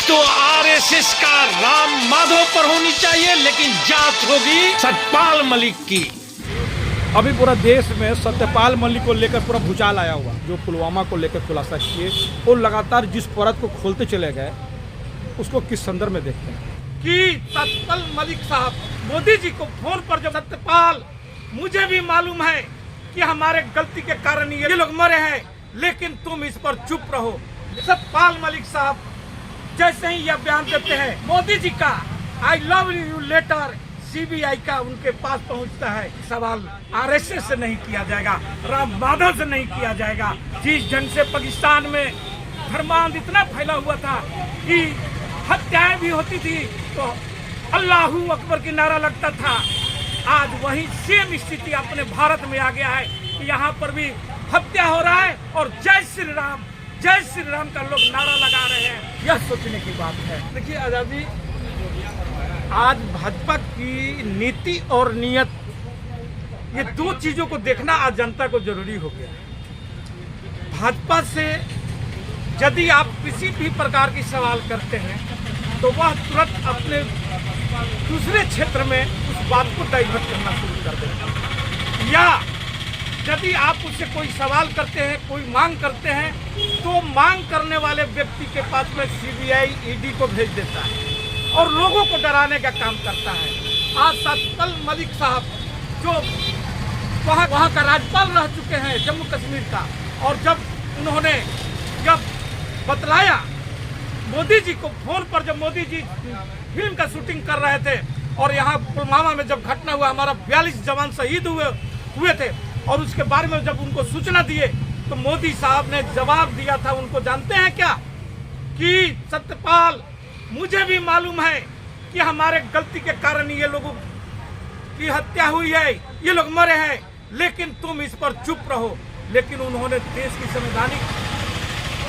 तो आरएसएस का राम माधव पर होनी चाहिए, लेकिन जांच होगी सतपाल मलिक की। अभी पूरा देश में सत्यपाल मलिक को लेकर पूरा भूचाल आया हुआ, जो पुलवामा को लेकर खुलासा किए और लगातार जिस परत को खोलते चले गए, उसको किस संदर्भ में देखते हैं कि सतपाल मलिक साहब मोदी जी को फोन पर जब सत्यपाल, मुझे भी मालूम है कि हमारे गलती के कारण ये लोग मरे हैं, लेकिन तुम इस पर चुप रहो। सतपाल मलिक साहब जैसे ही यह बयान देते हैं, मोदी जी का I love you later CBI का उनके पास पहुंचता है, सवाल आरएसएस से नहीं किया जाएगा, राम माधव से नहीं किया जाएगा। जिस जंग से पाकिस्तान में धर्मांध इतना फैला हुआ था कि हत्याएं भी होती थी तो अल्लाहू अकबर की नारा लगता था, आज वही सेम स्थिति अपने भारत में आ गया है कि यहाँ पर भी हत्या हो रहा है और जय श्री राम का लोग नारा लगा रहे हैं। यह सोचने की बात है। देखिए आजादी, आज भाजपा की नीति और नियत, ये दो चीजों को देखना आज जनता को जरूरी हो गया। भाजपा से यदि आप किसी भी प्रकार की सवाल करते हैं तो वह तुरंत अपने दूसरे क्षेत्र में उस बात को डाइवर्ट करना शुरू कर देता है। या यदि आप उससे कोई सवाल करते हैं, कोई मांग करते हैं, तो मांग करने वाले व्यक्ति के पास में सीबीआई ईडी को भेज देता है और लोगों को डराने का काम करता है। आज सतपाल मलिक साहब जो वहाँ का राज्यपाल रह चुके हैं जम्मू कश्मीर का, और जब उन्होंने बतलाया मोदी जी को फोन पर, जब मोदी जी फिल्म का शूटिंग कर रहे थे और यहाँ पुलवामा में जब घटना हुआ, हमारा 42 जवान शहीद हुए थे, और उसके बारे में जब उनको सूचना दिए तो मोदी साहब ने जवाब दिया था, उनको जानते हैं क्या, कि सत्यपाल, मुझे भी मालूम है कि हमारे गलती के कारण ये लोगों की हत्या हुई है, ये लोग मरे हैं, लेकिन तुम इस पर चुप रहो। लेकिन उन्होंने देश की संवैधानिक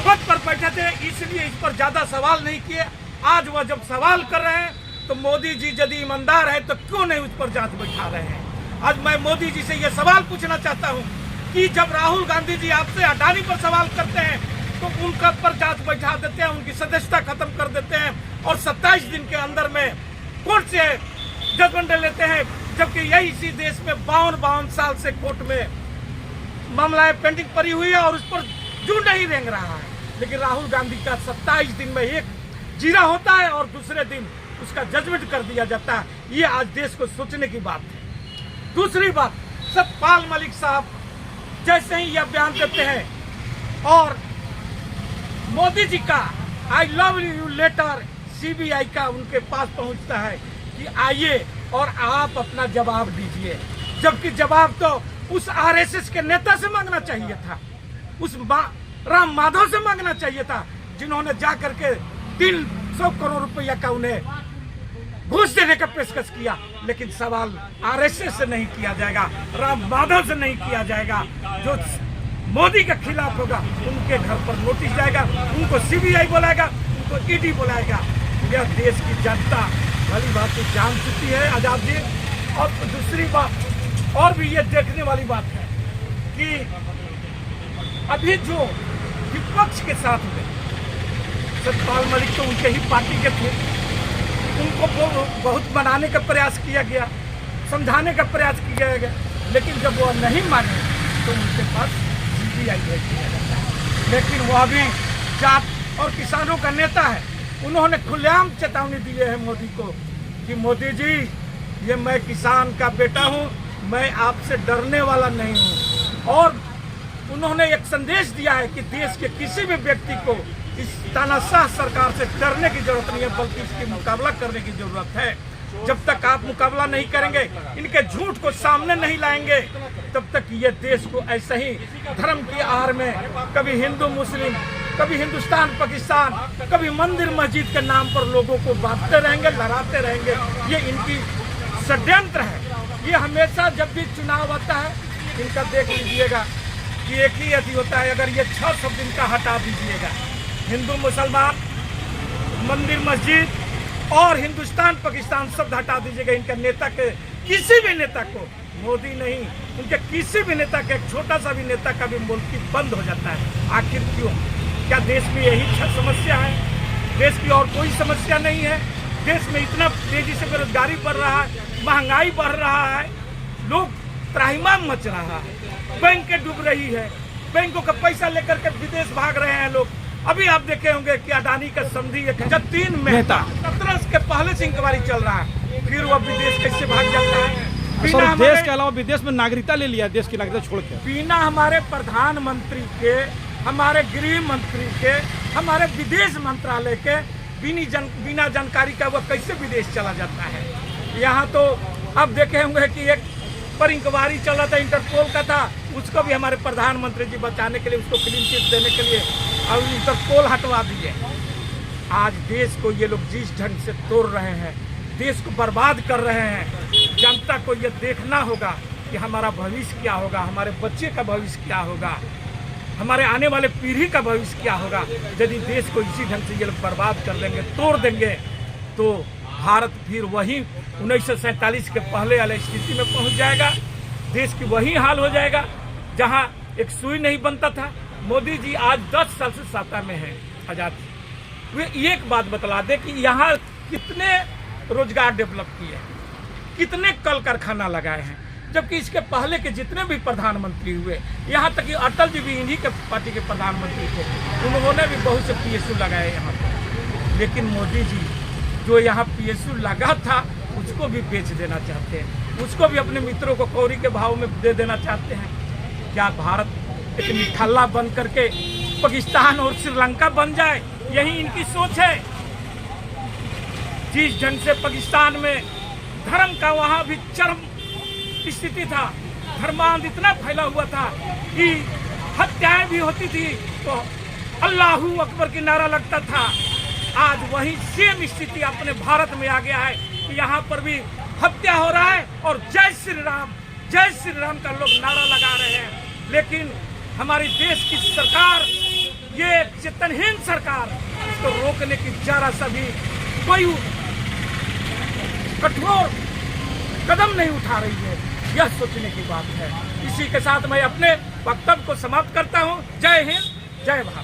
पद पर बैठे थे, इसलिए इस पर ज्यादा सवाल नहीं किए। आज वह जब सवाल कर रहे हैं तो मोदी जी यदि ईमानदार है तो क्यों नहीं उस पर जांच बैठा रहे हैं। आज मैं मोदी जी से यह सवाल पूछना चाहता हूं कि जब राहुल गांधी जी आपसे अडानी पर सवाल करते हैं तो उनका पर जांच बैठा देते हैं, उनकी सदस्यता खत्म कर देते हैं और 27 दिन के अंदर में कोर्ट से जजमेंट लेते हैं, जबकि यही इसी देश में 52 साल से कोर्ट में मामला पेंडिंग पड़ी हुई है और उस पर जू नहीं रेंग रहा है। लेकिन राहुल गांधी का 27 दिन में एक जीरा होता है और दूसरे दिन उसका जजमेंट कर दिया जाता है। ये आज देश को सोचने की बात है। दूसरी बात, सतपाल मलिक साहब जैसे ही यह बयान देते हैं और मोदी जी का I love you later CBI का उनके पास पहुंचता है कि आइए और आप अपना जवाब दीजिए, जबकि जवाब तो उस आरएसएस के नेता से मांगना चाहिए था, उस राम माधव से मांगना चाहिए था, जिन्होंने जाकर के 300 करोड़ रुपया का उन्हें घूस देने का पेशकश किया। लेकिन सवाल आरएसएस से नहीं किया जाएगा, राम माधव से नहीं किया जाएगा। जो मोदी के खिलाफ होगा उनके घर पर नोटिस जाएगा, उनको सीबीआई बुलाएगा, उनको ईडी बुलाएगा। यह देश की जनता वाली बात तो जान चुकी है आजाद जी। और दूसरी बात और भी ये देखने वाली बात है कि अभी जो विपक्ष के साथ में सतपाल मलिक तो उनके ही पार्टी के थे, उनको बहुत मनाने का प्रयास किया गया, समझाने का प्रयास किया गया, लेकिन जब वह नहीं माने तो उनके पास सीबीआई भेज दिया जाता है। लेकिन वह भी जाट और किसानों का नेता है, उन्होंने खुलेआम चेतावनी दी है मोदी को कि मोदी जी, ये मैं किसान का बेटा हूँ, मैं आपसे डरने वाला नहीं हूँ। और उन्होंने एक संदेश दिया है कि देश के किसी भी व्यक्ति को इस तानाशाह सरकार से डरने की जरूरत नहीं है, बल्कि इसकी मुकाबला करने की जरूरत है। जब तक आप मुकाबला नहीं करेंगे, इनके झूठ को सामने नहीं लाएंगे, तब तक ये देश को ऐसे ही धर्म की आड़ में कभी हिंदू मुस्लिम, कभी हिंदुस्तान पाकिस्तान, कभी मंदिर मस्जिद के नाम पर लोगों को बांटते रहेंगे, लड़ाते रहेंगे। ये इनकी षड्यंत्र है। ये हमेशा जब भी चुनाव आता है, इनका देख लीजिएगा कि एक ही अति होता है, अगर ये 6 शब्द इनका हटा दीजिएगा, हिंदू मुसलमान, मंदिर मस्जिद और हिंदुस्तान पाकिस्तान शब्द हटा दीजिएगा, इनका नेता के किसी भी नेता को, मोदी नहीं, उनके किसी भी नेता के, एक छोटा सा भी नेता का भी मुल्क बंद हो जाता है। आखिर क्यों? क्या देश में यही समस्या है? देश की और कोई समस्या नहीं है। देश में इतना तेजी से बेरोजगारी बढ़ रहा है, महंगाई बढ़ रहा है, लोग त्राहिमाम मच रहा है, बैंक डूब रही है, बैंकों का पैसा लेकर के विदेश भाग रहे हैं लोग। अभी आप देखे होंगे कि अडानी का संधि जतीन मेहता 17 के पहले से इंक्वायरी चल रहा है, फिर वह विदेश कैसे भाग जाता है? सर, देश के अलावा विदेश में नागरिकता ले लिया, देश की नागरिकता छोड़ के। बिना हमारे प्रधानमंत्री के, हमारे गृह मंत्री के, हमारे विदेश मंत्रालय के बिना जानकारी का वह कैसे विदेश चला जाता है? यहाँ तो अब देखे होंगे कि एक पर इंक्वायरी चल रहा था, इंटरपोल का था, उसको भी हमारे प्रधानमंत्री जी बचाने के लिए, उसको क्लीन चिट देने के लिए और इंटरपोल हटवा दिए। आज देश को ये लोग जिस ढंग से तोड़ रहे हैं, देश को बर्बाद कर रहे हैं, जनता को ये देखना होगा कि हमारा भविष्य क्या होगा, हमारे बच्चे का भविष्य क्या होगा, हमारे आने वाले पीढ़ी का भविष्य क्या होगा। यदि देश को इसी ढंग से ये लोग बर्बाद कर देंगे, तोड़ देंगे, तो भारत फिर वही 1947 के पहले वाले स्थिति में पहुंच जाएगा। देश की वही हाल हो जाएगा जहां एक सुई नहीं बनता था। मोदी जी आज 10 साल से सत्ता में है, आजाद। वे एक बात बतला दे कि यहाँ कितने रोजगार डेवलप किए, कितने कल कारखाना लगाए हैं, जबकि इसके पहले के जितने भी प्रधानमंत्री हुए, यहाँ तक कि अटल जी भी इन्हीं के पार्टी के प्रधानमंत्री थे, उन्होंने भी बहुत से PSU लगाए यहाँ पर। लेकिन मोदी जी जो यहाँ PSU लगा था उसको भी बेच देना चाहते हैं, उसको भी अपने मित्रों को कौड़ी के भाव में दे देना चाहते हैं। क्या भारत एक निठल्ला बन करके पाकिस्तान और श्रीलंका बन जाए? यही इनकी सोच है। जिस ढंग से पाकिस्तान में धर्म का वहां भी चरम स्थिति था, धर्मांध इतना फैला हुआ था कि हत्याएं भी होती थी तो अल्लाहू अकबर की नारा लगता था। आज वही सेम स्थिति अपने भारत में आ गया है कि यहाँ पर भी हत्या हो रहा है और जय श्री राम का लोग नारा लगा रहे हैं। लेकिन हमारी देश की सरकार, ये चेतनहीन सरकार, इसको रोकने की जरा सा भी कोई कठोर कदम नहीं उठा रही है। यह सोचने की बात है। इसी के साथ मैं अपने वक्तव्य को समाप्त करता हूँ। जय हिंद, जय भारत।